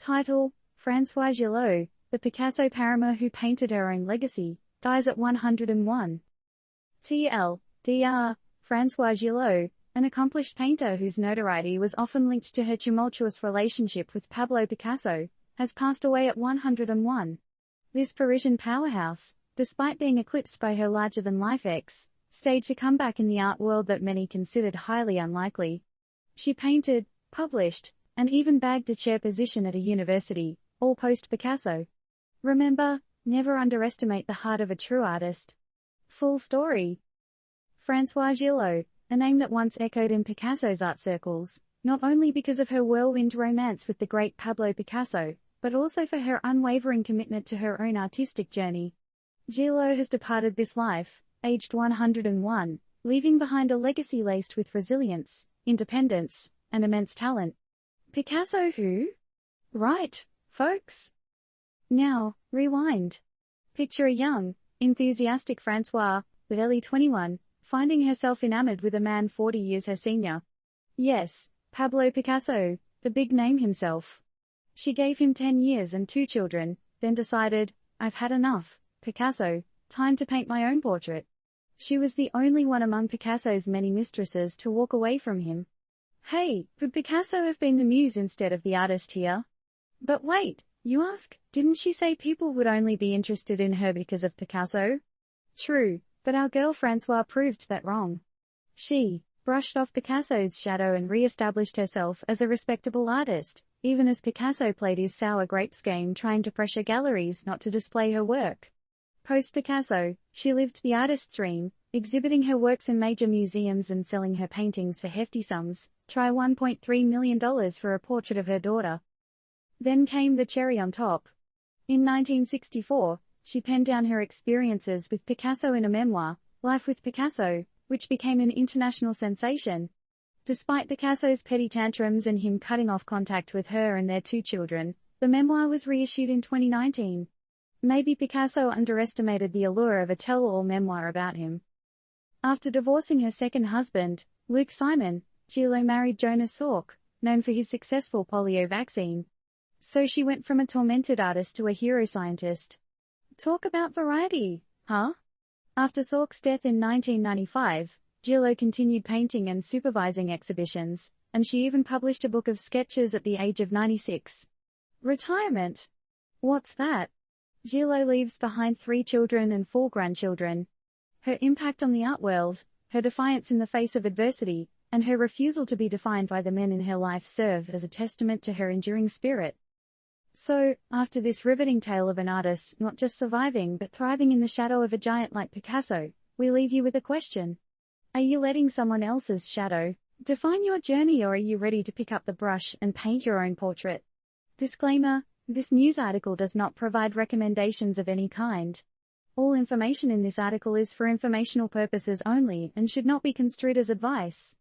Title: Françoise Gilot, the Picasso Paramour who painted her own legacy, dies at 101. Dr. Françoise Gilot, an accomplished painter whose notoriety was often linked to her tumultuous relationship with Pablo Picasso, has passed away at 101. This Parisian powerhouse, despite being eclipsed by her larger-than-life ex, staged a comeback in the art world that many considered highly unlikely. She painted, published, and even bagged a chair position at a university, all post-Picasso. Remember, never underestimate the heart of a true artist. Full story. Françoise Gilot, a name that once echoed in Picasso's art circles, not only because of her whirlwind romance with the great Pablo Picasso, but also for her unwavering commitment to her own artistic journey. Gilot has departed this life, aged 101, leaving behind a legacy laced with resilience, independence, and immense talent. Picasso who? Right, folks? Now, rewind. Picture a young, enthusiastic Françoise, barely 21, finding herself enamored with a man 40 years her senior. Yes, Pablo Picasso, the big name himself. She gave him 10 years and 2 children, then decided, I've had enough, Picasso, time to paint my own portrait. She was the only one among Picasso's many mistresses to walk away from him. Hey, could Picasso have been the muse instead of the artist here? But wait, you ask, didn't she say people would only be interested in her because of Picasso? True, but our girl Françoise proved that wrong. She brushed off Picasso's shadow and re-established herself as a respectable artist, even as Picasso played his sour grapes game trying to pressure galleries not to display her work. Post-Picasso, she lived the artist's dream, exhibiting her works in major museums and selling her paintings for hefty sums, try $1.3 million for a portrait of her daughter. Then came the cherry on top. In 1964, she penned down her experiences with Picasso in a memoir, Life with Picasso, which became an international sensation. Despite Picasso's petty tantrums and him cutting off contact with her and their 2 children, the memoir was reissued in 2019. Maybe Picasso underestimated the allure of a tell-all memoir about him. After divorcing her second husband, Luc Simon, Gilot married Jonas Salk, known for his successful polio vaccine. So she went from a tormented artist to a hero scientist. Talk about variety, huh? After Salk's death in 1995, Gilot continued painting and supervising exhibitions, and she even published a book of sketches at the age of 96. Retirement? What's that? Gilot leaves behind 3 children and 4 grandchildren. Her impact on the art world, her defiance in the face of adversity, and her refusal to be defined by the men in her life serve as a testament to her enduring spirit. So, after this riveting tale of an artist not just surviving but thriving in the shadow of a giant like Picasso, we leave you with a question. Are you letting someone else's shadow define your journey, or are you ready to pick up the brush and paint your own portrait? Disclaimer: this news article does not provide recommendations of any kind. All information in this article is for informational purposes only and should not be construed as advice.